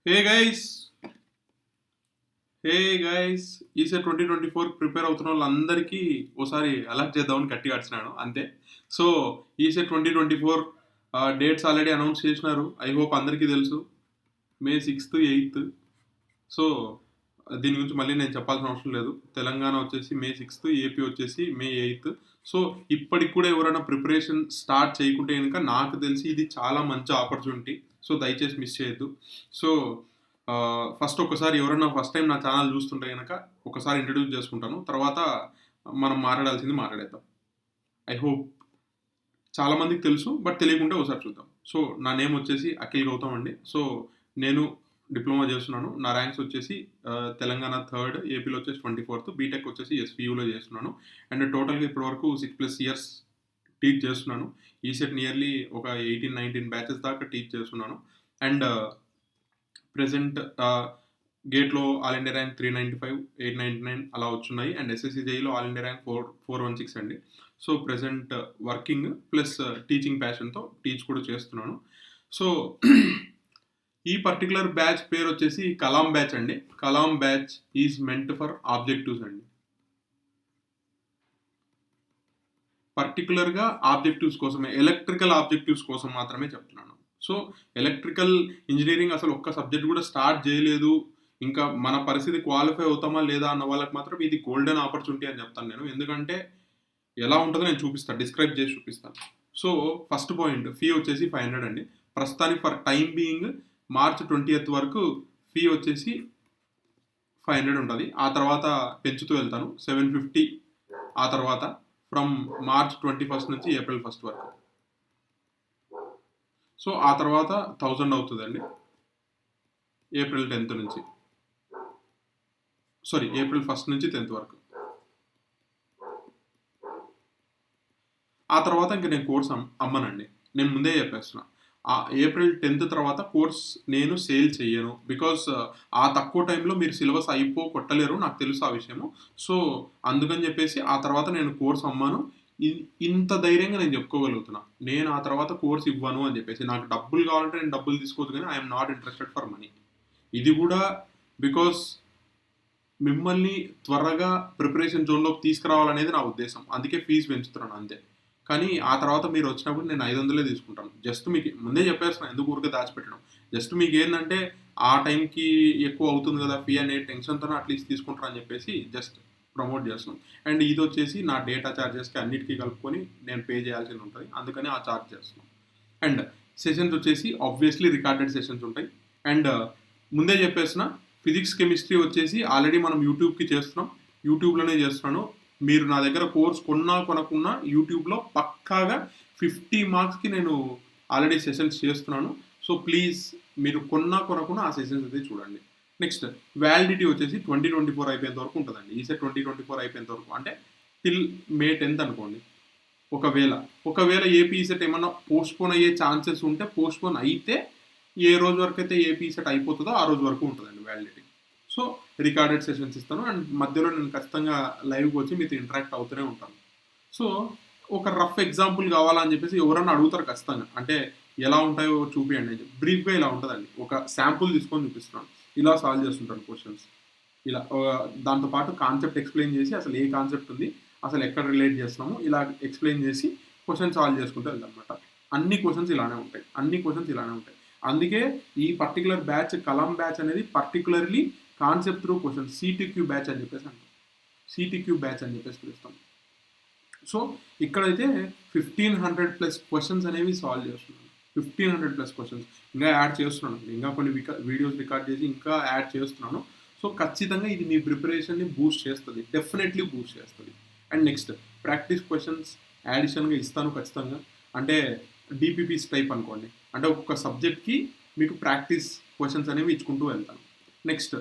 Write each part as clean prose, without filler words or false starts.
Hey guys hey guys ఈసారి 2024 prepare అవుతున్న వాళ్ళందరికీ ఓసారి అలర్ట్ చేద్దామని గట్టిగా అడిచినాను అంతే. సో ఈసారి 2024 డేట్స్ ఆల్రెడీ అనౌన్స్ చేసినారు. ఐ హోప్ అందరికీ తెలుసు, మే 6th 8th. సో దీని గురించి మళ్ళీ నేను చెప్పాల్సిన అవసరం లేదు. తెలంగాణ వచ్చేసి మే 6th, ఏపీ వచ్చేసి మే 8th. సో ఇప్పటికి కూడా ఎవరైనా ప్రిపరేషన్ స్టార్ట్ చేయకుంటే కనుక నాకు తెలిసి ఇది చాలా మంచి ఆపర్చునిటీ. సో దయచేసి మిస్ చేయొద్దు. సో ఫస్ట్ ఒకసారి ఎవరైనా ఫస్ట్ టైం నా ఛానల్ చూస్తుంటే కనుక ఒకసారి ఇంట్రడ్యూస్ చేసుకుంటాను, తర్వాత మనం మాట్లాడాల్సింది మాట్లాడేద్దాం. ఐ హోప్ చాలా మందికి తెలుసు, బట్ తెలియకుంటే ఒకసారి చూద్దాం. సో నా నేమ్ వచ్చేసి అఖిల్ గౌతమ్ అండి. సో నేను డిప్లొమా చేస్తున్నాను. నా ర్యాంక్స్ వచ్చేసి తెలంగాణ 3rd, ఏపీలో వచ్చేసి 24th, బీటెక్ వచ్చేసి ఎస్పీయూలో చేస్తున్నాను. అండ్ టోటల్గా ఇప్పటివరకు 6+ ఇయర్స్ టీచ్ చేస్తున్నాను. ఈసెట్ నియర్లీ ఒక 18-19 బ్యాచెస్ దాకా టీచ్ చేస్తున్నాను. అండ్ ప్రెసెంట్ గేట్లో ఆల్ ఇండియా ర్యాంక్ 395, 899 అలా వచ్చున్నాయి. అండ్ ఎస్ఎస్సిజేఈలో ఆల్ ఇండియా ర్యాంక్ 416 అండి. So present working plus teaching ప్యాషన్తో టీచ్ కూడా చేస్తున్నాను. సో ఈ పర్టికులర్ బ్యాచ్ పేరు వచ్చేసి కలాం బ్యాచ్ అండి. Kalam batch is meant for objectives అండి. పర్టికులర్గా ఆబ్జెక్టివ్స్ కోసమే, ఎలక్ట్రికల్ ఆబ్జెక్టివ్స్ కోసం మాత్రమే చెప్తున్నాను. సో ఎలక్ట్రికల్ ఇంజనీరింగ్ అసలు ఒక్క సబ్జెక్ట్ కూడా స్టార్ట్ చేయలేదు, ఇంకా మన పరిస్థితి క్వాలిఫై అవుతామా లేదా అన్న వాళ్ళకి మాత్రం ఇది గోల్డెన్ ఆపర్చునిటీ అని చెప్తాను నేను. ఎందుకంటే ఎలా ఉంటుందో నేను చూపిస్తాను, డిస్క్రైబ్ చేసి చూపిస్తాను. సో ఫస్ట్ పాయింట్, ఫీ వచ్చేసి 500 అండి. ప్రస్తుతానికి for time being March 20th వరకు ఫీ వచ్చేసి 500 ఉంటుంది. ఆ తర్వాత పెంచుతూ వెళ్తాను 750. ఆ తర్వాత ఫ్రమ్ మార్చ్ 21st నుంచి ఏప్రిల్ 1st వరకు. సో ఆ తర్వాత 1000 అవుతుందండి ఏప్రిల్ 10th నుంచి, సారీ ఏప్రిల్ 1st నుంచి 10th వరకు. ఆ తర్వాత ఇంక నేను కోర్స్ అమ్మనండి. నేను ముందే చెప్పేస్తున్నా, ఆ ఏప్రిల్ 10th తర్వాత కోర్స్ నేను సేల్ చెయ్యను. బికాస్ ఆ తక్కువ టైంలో మీరు సిలబస్ కొట్టలేరు, నాకు తెలుసు ఆ విషయము. సో అందుకని చెప్పేసి ఆ తర్వాత నేను కోర్స్ అమ్మాను. ఇంత ధైర్యంగా నేను చెప్పుకోగలుగుతున్నా, నేను ఆ తర్వాత కోర్స్ ఇవ్వను అని చెప్పేసి. నాకు డబ్బులు కావాలంటే నేను డబ్బులు తీసుకోవద్దు, కానీ I'm not interested for money. ఇది కూడా బికాస్ మిమ్మల్ని త్వరగా ప్రిపరేషన్ జోన్లోకి తీసుకురావాలనేది నా ఉద్దేశం. అందుకే ఫీజు పెంచుతున్నాను అంతే. కానీ ఆ తర్వాత మీరు వచ్చినప్పుడు నేను 500 తీసుకుంటాను. జస్ట్ మీకు ముందే చెప్పేస్తున్నాను, ఎందుకు ఊరికే దాచిపెట్టడం. జస్ట్ మీకు ఏంటంటే ఆ టైంకి ఎక్కువ అవుతుంది కదా ఫీ అనే టెన్షన్తో అట్లీస్ట్ తీసుకుంటారు అని చెప్పేసి జస్ట్ ప్రమోట్ చేస్తున్నాం. అండ్ ఇది వచ్చేసి నా డేటా ఛార్జెస్కి అన్నిటికీ కలుపుకొని నేను పే చేయాల్సింది ఉంటుంది, అందుకని ఆ ఛార్జ్ చేస్తున్నాం. అండ్ సెషన్స్ వచ్చేసి ఆబ్వియస్లీ రికార్డెడ్ సెషన్స్ ఉంటాయి. అండ్ ముందే చెప్పేసిన ఫిజిక్స్ కెమిస్ట్రీ వచ్చేసి ఆల్రెడీ మనం యూట్యూబ్కి చేస్తున్నాం, యూట్యూబ్లోనే చేస్తున్నాను. మీరు నా దగ్గర కోర్స్ కొనకున్నా యూట్యూబ్లో పక్కాగా 50 మార్క్స్కి నేను ఆల్రెడీ సెషన్స్ చేస్తున్నాను. సో ప్లీజ్ మీరు కొనకున్నా ఆ సెషన్స్ అయితే చూడండి. నెక్స్ట్ వ్యాలిడిటీ వచ్చేసి 2024 అయిపోయేంత వరకు ఉంటుందండి. ఈసారి 2024 అయిపోయేంత వరకు అంటే టిల్ మే 10th అనుకోండి. ఒకవేళ ఏపీ సెట్ ఏమన్నా పోస్ట్పోన్ అయ్యే ఛాన్సెస్ ఉంటే, పోస్ట్పోన్ అయితే ఏ రోజు వరకు అయితే ఏపీ సెట్ అయిపోతుందో ఆ రోజు వరకు ఉంటుందండి వ్యాలిడిటీ. సో రికార్డెడ్ సెషన్స్ ఇస్తాను. అండ్ మధ్యలో నేను ఖచ్చితంగా లైవ్కి వచ్చి మీతో ఇంటరాక్ట్ అవుతూనే ఉంటాను. సో ఒక రఫ్ ఎగ్జాంపుల్ కావాలని చెప్పేసి ఎవరన్నా అడుగుతారు ఖచ్చితంగా, అంటే ఎలా ఉంటాయో చూపియండి అని చెప్పి. బ్రీఫ్గా ఇలా ఉంటుందండి, ఒక శాంపుల్ తీసుకొని చూపిస్తున్నాను. ఇలా సాల్వ్ చేస్తుంటాను క్వశ్చన్స్. ఇలా దాంతోపాటు కాన్సెప్ట్ ఎక్స్ప్లెయిన్ చేసి అసలు ఏ కాన్సెప్ట్ ఉంది, అసలు ఎక్కడ రిలేట్ చేస్తున్నాము, ఇలా ఎక్స్ప్లెయిన్ చేసి క్వశ్చన్ సాల్వ్ చేసుకుంటూ వెళ్తామన్నమాట. అన్ని క్వశ్చన్స్ ఇలానే ఉంటాయి. అందుకే ఈ పర్టికులర్ బ్యాచ్ కలాం బ్యాచ్ అనేది particularly concept through question CTQ batch అని చెప్పేసి అంటాం. సిటీక్యూ బ్యాచ్ అని చెప్పేసి పిలుస్తాం. సో ఇక్కడైతే 1500+ క్వశ్చన్స్ అనేవి సాల్వ్ చేస్తున్నాను. 1500+ క్వశ్చన్స్ ఇంకా యాడ్ చేస్తున్నాను. ఇంకా కొన్ని వీడియోస్ రికార్డ్ చేసి ఇంకా యాడ్ చేస్తున్నాను. సో ఖచ్చితంగా ఇది మీ ప్రిపరేషన్ని బూస్ట్ చేస్తుంది, డెఫినెట్లీ బూస్ట్ చేస్తుంది. అండ్ నెక్స్ట్ ప్రాక్టీస్ క్వశ్చన్స్ యాడిషన్గా ఇస్తాను ఖచ్చితంగా. అంటే డిపిపిస్ టైప్ అనుకోండి, అంటే ఒక్కొక్క సబ్జెక్ట్కి మీకు ప్రాక్టీస్ క్వశ్చన్స్ అనేవి ఇచ్చుకుంటూ వెళ్తాను. Next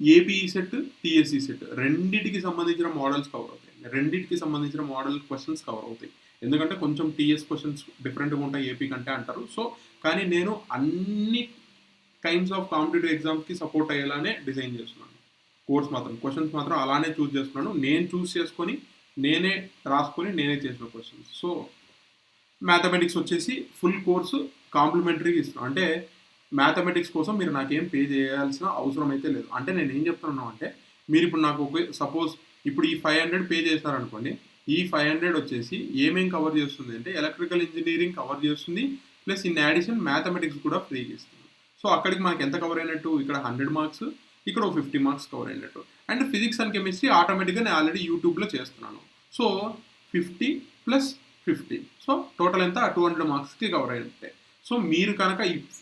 AP set, TSC set రెండింటికి సంబంధించిన మోడల్స్ కవర్ అవుతాయి. రెండింటికి సంబంధించిన మోడల్ క్వశ్చన్స్ కవర్ అవుతాయి. ఎందుకంటే కొంచెం టీఎస్ క్వశ్చన్స్ డిఫరెంట్గా ఉంటాయి ఏపీ కంటే అంటారు. సో కానీ నేను అన్ని కైండ్స్ ఆఫ్ కాంపిటేటివ్ ఎగ్జామ్స్కి సపోర్ట్ అయ్యేలానే డిజైన్ చేస్తున్నాను. కోర్స్ మాత్రం క్వశ్చన్స్ మాత్రం అలానే చూస్ చేసుకున్నాను. నేను చూస్ చేసుకొని నేనే రాసుకొని నేనే చేసిన క్వశ్చన్స్. సో మ్యాథమెటిక్స్ వచ్చేసి ఫుల్ కోర్సు కాంప్లిమెంటరీగా ఇస్తున్నాను. అంటే మ్యాథమెటిక్స్ కోసం మీరు నాకేం పే చేయాల్సిన అవసరం అయితే లేదు. అంటే నేను ఏం చెప్తున్నాను అంటే, మీరు ఇప్పుడు నాకు సపోజ్ ఇప్పుడు ఈ 500 పే చేశారనుకోండి. ఈ 500 వచ్చేసి ఏమేం కవర్ చేస్తుంది అంటే ఎలక్ట్రికల్ ఇంజనీరింగ్ కవర్ చేస్తుంది. ప్లస్ ఇన్ యాడిషన్ మ్యాథమెటిక్స్ కూడా ఫ్రీగా ఇస్తుంది. సో అక్కడికి మనకి ఎంత కవర్ అయినట్టు, ఇక్కడ 100 మార్క్స్, ఇక్కడ 50 మార్క్స్ కవర్ అయినట్టు. అండ్ ఫిజిక్స్ అండ్ కెమిస్ట్రీ ఆటోమేటిక్గా నేను ఆల్రెడీ యూట్యూబ్లో చేస్తున్నాను. సో 50 ప్లస్ 50, సో టోటల్ ఎంత 200 మార్క్స్కి కవర్ అయినట్టే. సో మీరు కనుక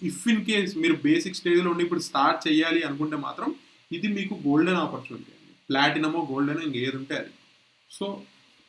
ఇఫ్ ఇన్ కేస్ మీరు బేసిక్ స్టేజ్లో ఉండి ఇప్పుడు స్టార్ట్ చేయాలి అనుకుంటే మాత్రం ఇది మీకు గోల్డెన్ ఆపర్చునిటీ అండి. ప్లాటినమో గోల్డెనో ఇంకేది ఉంటే అది. సో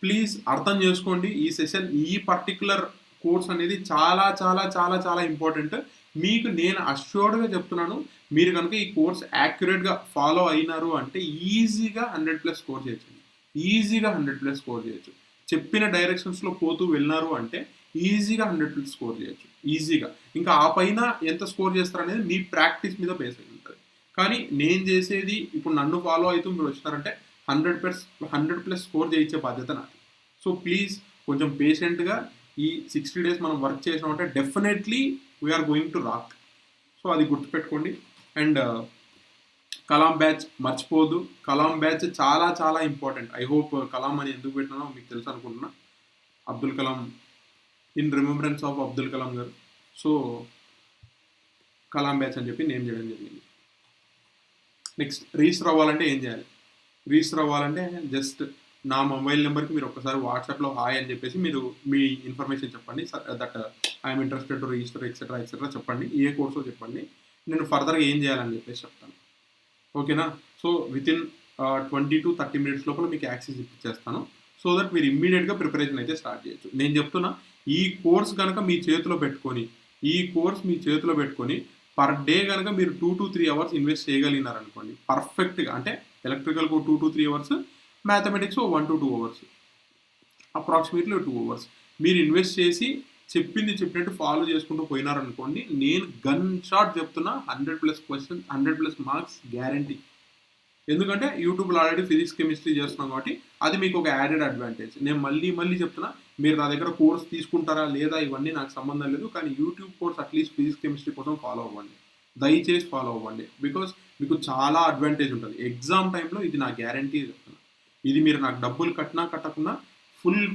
ప్లీజ్ అర్థం చేసుకోండి, ఈ సెషన్ ఈ పర్టికులర్ కోర్స్ అనేది చాలా చాలా చాలా చాలా ఇంపార్టెంట్. మీకు నేను అష్యూర్డ్గా చెప్తున్నాను, మీరు కనుక ఈ కోర్స్ యాక్యురేట్గా ఫాలో అయినారు అంటే ఈజీగా 100+ స్కోర్ చేయొచ్చు. ఈజీగా 100+ స్కోర్ చేయొచ్చు. చెప్పిన డైరెక్షన్స్లో పోతూ వెళ్ళినారు అంటే ఈజీగా 100+ స్కోర్ చేయొచ్చు ఈజీగా. ఇంకా ఆ పైన ఎంత స్కోర్ చేస్తారనేది మీ ప్రాక్టీస్ మీద బేస్ అయి ఉంటుంది. కానీ నేను చేసేది ఇప్పుడు నన్ను ఫాలో అవుతూ మీరు వచ్చినారంటే 100+ స్కోర్ చేయించే బాధ్యత నాది. సో ప్లీజ్ కొంచెం పేషెంట్గా ఈ 60 days మనం వర్క్ చేసినామంటే definitely we are going to rock. So అది గుర్తుపెట్టుకోండి. అండ్ కలాం బ్యాచ్ మర్చిపోదు. కలాం బ్యాచ్ చాలా చాలా ఇంపార్టెంట్. ఐ హోప్ కలాం అని ఎందుకు పెట్టినానో మీకు తెలుసు అనుకుంటున్నా. Abdul Kalam, in remembrance of Abdul Kalam గారు. సో కలాం బ్యాచ్ అని చెప్పి నేమ్ చేయడం జరిగింది. నెక్స్ట్ రిజిస్టర్ అవ్వాలంటే ఏం చేయాలి? రిజిస్టర్ అవ్వాలంటే జస్ట్ నా మొబైల్ నెంబర్కి మీరు ఒకసారి వాట్సాప్లో హాయ్ అని చెప్పేసి మీరు మీ ఇన్ఫర్మేషన్ చెప్పండి. That I'm interested to register etcetera etcetera చెప్పండి. ఏ కోర్సో చెప్పండి, నేను ఫర్దర్గా ఏం చేయాలని చెప్పేసి చెప్తాను. ఓకేనా? సో వితిన్ 20 to 30 minutes లోపల మీకు యాక్సెస్ ఇచ్చేస్తాను. సో దట్ మీరు ఇమ్మీడియట్గా ప్రిపరేషన్ అయితే స్టార్ట్ చేయొచ్చు. నేను చెప్తున్నా, ఈ కోర్స్ కనుక మీ చేతిలో పెట్టుకొని పర్ డే కనుక మీరు 2 to 3 hours ఇన్వెస్ట్ చేయగలిగినారనుకోండి, పర్ఫెక్ట్గా. అంటే ఎలక్ట్రికల్కు 2 to 3 hours, mathematics 1 to 2 hours, approximately 2 hours మీరు ఇన్వెస్ట్ చేసి చెప్పింది చెప్పినట్టు ఫాలో చేసుకుంటూ పోయినారనుకోండి, నేను గన్ షాట్ చెప్తున్నా 100+ క్వశ్చన్, 100+ మార్క్స్ గ్యారంటీ. ఎందుకంటే యూట్యూబ్లో ఆల్రెడీ ఫిజిక్స్ కెమిస్ట్రీ చేస్తున్నాం కాబట్టి అది మీకు ఒక యాడెడ్ అడ్వాంటేజ్. నేను మళ్ళీ చెప్తున్నా, మీరు నా దగ్గర కోర్స్ తీసుకుంటారా లేదా ఇవన్నీ నాకు సంబంధం లేదు. కానీ YouTube course at least physics chemistry కోసం ఫాలో అవ్వండి, దయచేసి ఫాలో అవ్వండి. బికాస్ మీకు చాలా అడ్వాంటేజ్ ఉంటుంది ఎగ్జామ్ టైంలో. ఇది నా గ్యారంటీ చెప్తున్నా. ఇది మీరు నాకు డబ్బులు కట్టినా కట్టకుండా ఫుల్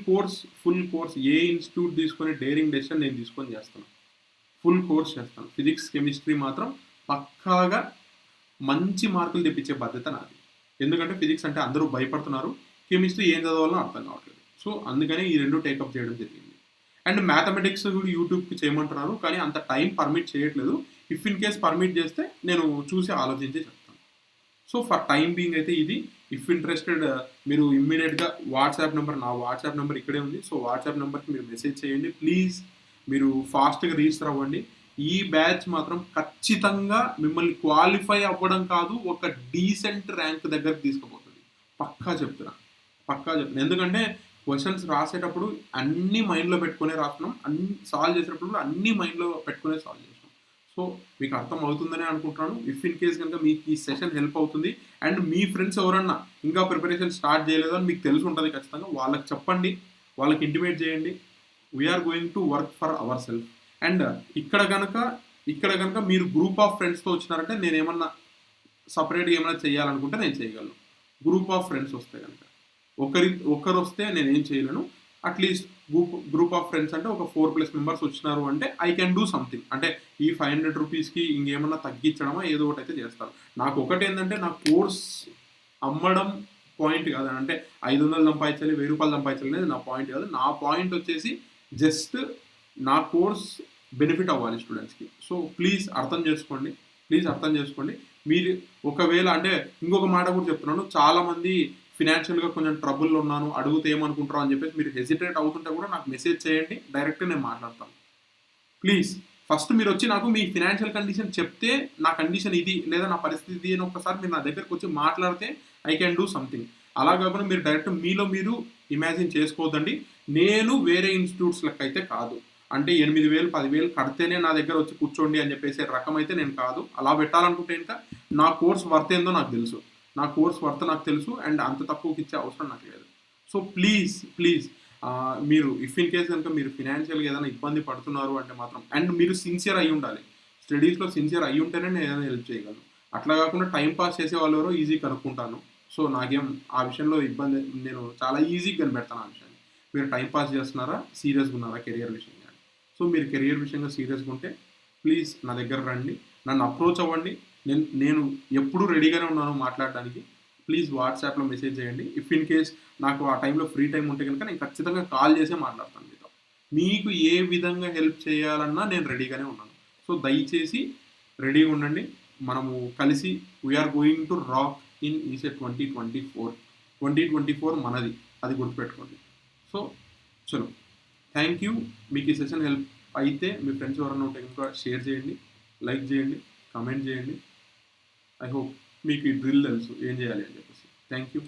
కోర్స్ ఏ ఇన్స్టిట్యూట్ తీసుకొని డేరింగ్ డెసిషన్ నేను తీసుకొని చేస్తాను. ఫుల్ కోర్స్ చేస్తాను. ఫిజిక్స్ కెమిస్ట్రీ మాత్రం పక్కాగా మంచి మార్కులు తెప్పించే బాధ్యత నాది. ఎందుకంటే ఫిజిక్స్ అంటే అందరూ భయపడుతున్నారు, కెమిస్ట్రీ ఏం చదవాలో అర్థం కావట్లేదు. సో అందుకని ఈ రెండు టేకప్ చేయడం జరిగింది. అండ్ మ్యాథమెటిక్స్ కూడా యూట్యూబ్కి చేయమంటున్నారు, కానీ అంత టైం పర్మిట్ చేయట్లేదు. ఇఫ్ ఇన్ కేస్ పర్మిట్ చేస్తే నేను చూసి ఆలోచించి చెప్తాను. సో ఫర్ టైం బీయింగ్ అయితే ఇది. ఇఫ్ ఇంట్రెస్టెడ్ మీరు ఇమ్మీడియట్గా నా వాట్సాప్ నెంబర్ ఇక్కడే ఉంది. సో వాట్సాప్ నెంబర్కి మీరు మెసేజ్ చేయండి. ప్లీజ్ మీరు ఫాస్ట్గా రిజిస్టర్ అవ్వండి. ఈ బ్యాచ్ మాత్రం ఖచ్చితంగా మిమ్మల్ని క్వాలిఫై అవ్వడం కాదు, ఒక డీసెంట్ ర్యాంక్ దగ్గరకు తీసుకుపోతుంది. పక్కా చెప్తున్నా. ఎందుకంటే క్వశ్చన్స్ రాసేటప్పుడు అన్ని మైండ్లో పెట్టుకునే రాస్తున్నాం, అన్ని సాల్వ్ చేసేటప్పుడు అన్ని మైండ్లో పెట్టుకునే సాల్వ్ చేస్తాం. సో మీకు అర్థం అవుతుందని అనుకుంటున్నాను. ఇఫ్ ఇన్ కేస్ కనుక మీకు ఈ సెషన్ హెల్ప్ అవుతుంది అండ్ మీ ఫ్రెండ్స్ ఎవరన్నా ఇంకా ప్రిపరేషన్ స్టార్ట్ చేయలేదు అని మీకు తెలిసి ఉంటుంది, ఖచ్చితంగా వాళ్ళకి చెప్పండి, వాళ్ళకి ఇంటిమేట్ చేయండి. We are going to work for our self. And ఇక్కడ కనుక మీరు గ్రూప్ ఆఫ్ ఫ్రెండ్స్తో వచ్చినారంటే నేను ఏమన్నా సపరేట్గా ఏమైనా చేయాలనుకుంటే నేను చేయగలను. గ్రూప్ ఆఫ్ ఫ్రెండ్స్ వస్తే కనుక ఒకరు వస్తే నేనేం చేయలేను. అట్లీస్ట్ గ్రూప్ ఆఫ్ ఫ్రెండ్స్ అంటే ఒక 4+ members వచ్చినారు అంటే ఐ కెన్ డూ సంథింగ్. అంటే ఈ 500 రూపీస్కి ఇంకేమన్నా తగ్గించడమా ఏదో ఒకటి అయితే చేస్తాను. నాకు ఒకటి ఏంటంటే నా కోర్స్ అమ్మడం పాయింట్ కాదు. అంటే 500 సంపాదించాలి, 1000 రూపాయలు సంపాదించాలి అనేది నా పాయింట్ కాదు. నా పాయింట్ వచ్చేసి జస్ట్ నా కోర్స్ బెనిఫిట్ అవ్వాలి స్టూడెంట్స్కి. సో ప్లీజ్ అర్థం చేసుకోండి. మీరు ఒకవేళ అంటే ఇంకొక మాట కూడా చెప్తున్నాను, చాలామంది ఫినాన్షియల్గా కొంచెం ట్రబుల్లో ఉన్నాను, అడిగితే ఏమనుకుంటారో అని చెప్పేసి మీరు హెసిటేట్ అవుతుంటే కూడా నాకు మెసేజ్ చేయండి, డైరెక్ట్గా నేను మాట్లాడతాను. ప్లీజ్ ఫస్ట్ మీరు వచ్చి నాకు మీ ఫినాన్షియల్ కండిషన్ చెప్తే, నా కండిషన్ ఇది లేదా నా పరిస్థితి ఇది అని ఒకసారి మీరు నా దగ్గరకు వచ్చి మాట్లాడితే ఐ క్యాన్ డూ సంథింగ్. అలా కాకుండా మీరు డైరెక్ట్ మీలో మీరు ఇమాజిన్ చేసుకోవద్దండి. నేను వేరే ఇన్స్టిట్యూట్స్ లెక్క అయితే కాదు. అంటే 8,000 10,000 కడితేనే నా దగ్గర వచ్చి కూర్చోండి అని చెప్పేసి రకం అయితే నేను కాదు. అలా పెట్టాలనుకుంటే ఇంకా నా కోర్స్ వర్త్ ఏందో నాకు తెలుసు. అండ్ అంత తక్కువకి ఇచ్చే అవసరం నాకు లేదు. సో ప్లీజ్ మీరు ఇఫ్ ఇన్ కేస్ కనుక మీరు ఫినాన్షియల్గా ఏదైనా ఇబ్బంది పడుతున్నారు అంటే మాత్రం, అండ్ మీరు సిన్సియర్ అయి ఉండాలి. స్టడీస్లో సిన్సియర్ అయ్యి ఉంటేనే నేను ఏదైనా హెల్ప్ చేయగలను. అట్లా కాకుండా టైం పాస్ చేసే వాళ్ళు ఎవరో ఈజీ కనుక్కుంటాను. సో నాకేం ఆ విషయంలో ఇబ్బంది, నేను చాలా ఈజీగా కనిపెడతాను ఆ విషయాన్ని. మీరు టైం పాస్ చేస్తున్నారా, సీరియస్గా ఉన్నారా కెరియర్ విషయంగా? సో మీరు కెరియర్ విషయంగా సీరియస్గా ఉంటే ప్లీజ్ నా దగ్గర రండి, నన్ను అప్రోచ్ అవ్వండి. నేను ఎప్పుడూ రెడీగానే ఉన్నాను మాట్లాడడానికి. ప్లీజ్ వాట్సాప్లో మెసేజ్ చేయండి. ఇఫ్ ఇన్ కేస్ నాకు ఆ టైంలో ఫ్రీ టైం ఉంటే కనుక నేను ఖచ్చితంగా కాల్ చేసే మాట్లాడతాను మీతో. మీకు ఏ విధంగా హెల్ప్ చేయాలన్నా నేను రెడీగానే ఉన్నాను. సో దయచేసి రెడీగా ఉండండి. మనము కలిసి we are going to rock in ECET 2024. 2024 మనది, అది గుర్తుపెట్టుకోండి. సో చలో, థ్యాంక్ యూ. మీకు ఈ సెషన్ హెల్ప్ అయితే మీ ఫ్రెండ్స్ ఎవరైనా ఉంటే కనుక షేర్ చేయండి, లైక్ చేయండి, కమెంట్ చేయండి. ఐ హోప్ మీకు ఈ డ్రిల్ తెలుసు ఏం చేయాలి అని చెప్పేసి. Thank you.